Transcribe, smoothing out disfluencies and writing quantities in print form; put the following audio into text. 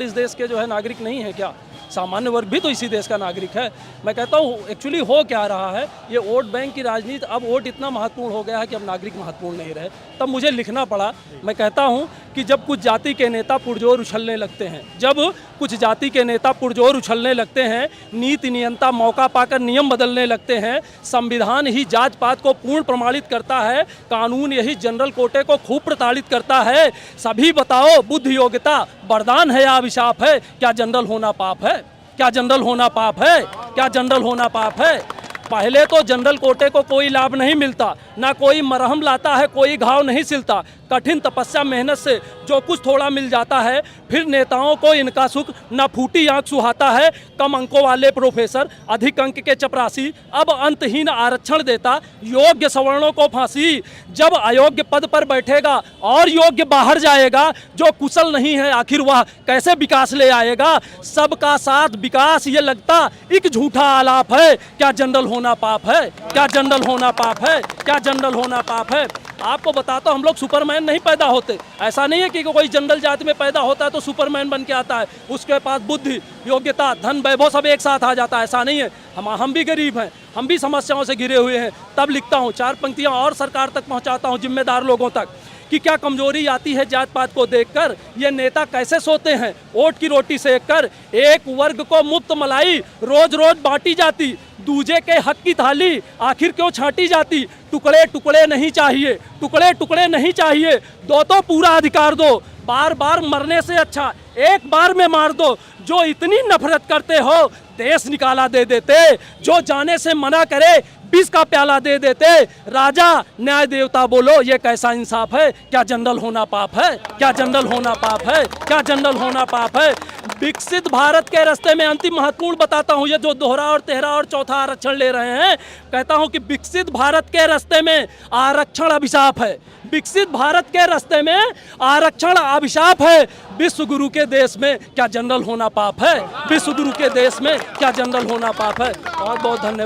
इस देश के जो है नागरिक नहीं है क्या? सामान्य वर्ग भी तो इसी देश का नागरिक है। मैं कहता हूँ एक्चुअली हो क्या रहा है, ये वोट बैंक की राजनीति, अब वोट इतना महत्वपूर्ण हो गया है कि अब नागरिक महत्वपूर्ण नहीं रहे। तब मुझे लिखना पड़ा। मैं कहता हूँ कि जब कुछ जाति के नेता पुरजोर उछलने लगते हैं, जब कुछ जाति के नेता पुरजोर उछलने लगते हैं, नीति नियंता मौका पाकर नियम बदलने लगते हैं, संविधान ही जात पात को पूर्ण प्रमाणित करता है, कानून यही जनरल कोटे को खूब प्रताड़ित करता है, सभी बताओ बुद्ध योग्यता वरदान है या अभिशाप है? क्या जनरल होना पाप है? क्या जनरल होना पाप है? क्या जनरल होना पाप है? पहले तो जनरल कोटे को कोई लाभ नहीं मिलता, ना कोई मरहम लाता है, कोई घाव नहीं सिलता, कठिन तपस्या मेहनत से जो कुछ थोड़ा मिल जाता है, फिर नेताओं को इनका सुख न फूटी आंख सुहाता है। कम अंकों वाले प्रोफेसर, अधिक अंक के चपरासी, अब अंतहीन आरक्षण देता योग्य सवर्णों को फांसी। जब अयोग्य पद पर बैठेगा और योग्य बाहर जाएगा, जो कुशल नहीं है आखिर वह कैसे विकास ले आएगा? सबका साथ विकास ये लगता एक झूठा आलाप है। क्या जनरल होना पाप है? क्या जनरल होना पाप है? क्या जनरल होना पाप है? आपको बताता हूं, हम लोग सुपरमैन नहीं पैदा होते। ऐसा नहीं है कि कोई जनरल जाति में पैदा होता है तो सुपरमैन बन के आता है, उसके पास बुद्धि, योग्यता, धन, वैभव सब एक साथ आ जाता है। ऐसा नहीं है। हम भी गरीब हैं, हम भी समस्याओं से घिरे हुए हैं। तब लिखता हूँ, 4 पंक्तियाँ और सरकार तक पहुँचाता हूँ, जिम्मेदार लोगों तक, कि क्या कमजोरी आती है जात पात को देखकर? ये नेता कैसे सोते हैं वोट की रोटी सेक कर? एक वर्ग को मुफ्त मलाई रोज रोज बांटी जाती, दूजे के हक की थाली आखिर क्यों छांटी जाती? टुकड़े टुकड़े नहीं चाहिए, टुकड़े टुकड़े नहीं चाहिए, दो तो पूरा अधिकार दो। बार बार मरने से अच्छा एक बार में मार दो। जो इतनी नफरत करते हो देश निकाला दे देते, जो जाने से मना करे 20 का प्याला दे देते। राजा न्याय देवता बोलो ये कैसा इंसाफ है? क्या जनरल होना पाप है? क्या जनरल होना पाप है? क्या जनरल होना पाप है? विकसित भारत के रास्ते में अंतिम महत्वपूर्ण बताता हूँ, ये जो दोहरा और तेहरा और चौथा आरक्षण ले रहे हैं, कहता हूँ कि विकसित भारत के रास्ते में आरक्षण अभिशाप है। विकसित भारत के रास्ते में आरक्षण अभिशाप है। विश्व गुरु के देश में क्या जनरल होना पाप है? विश्व गुरु के देश में क्या जनरल होना पाप है? बहुत बहुत धन्यवाद।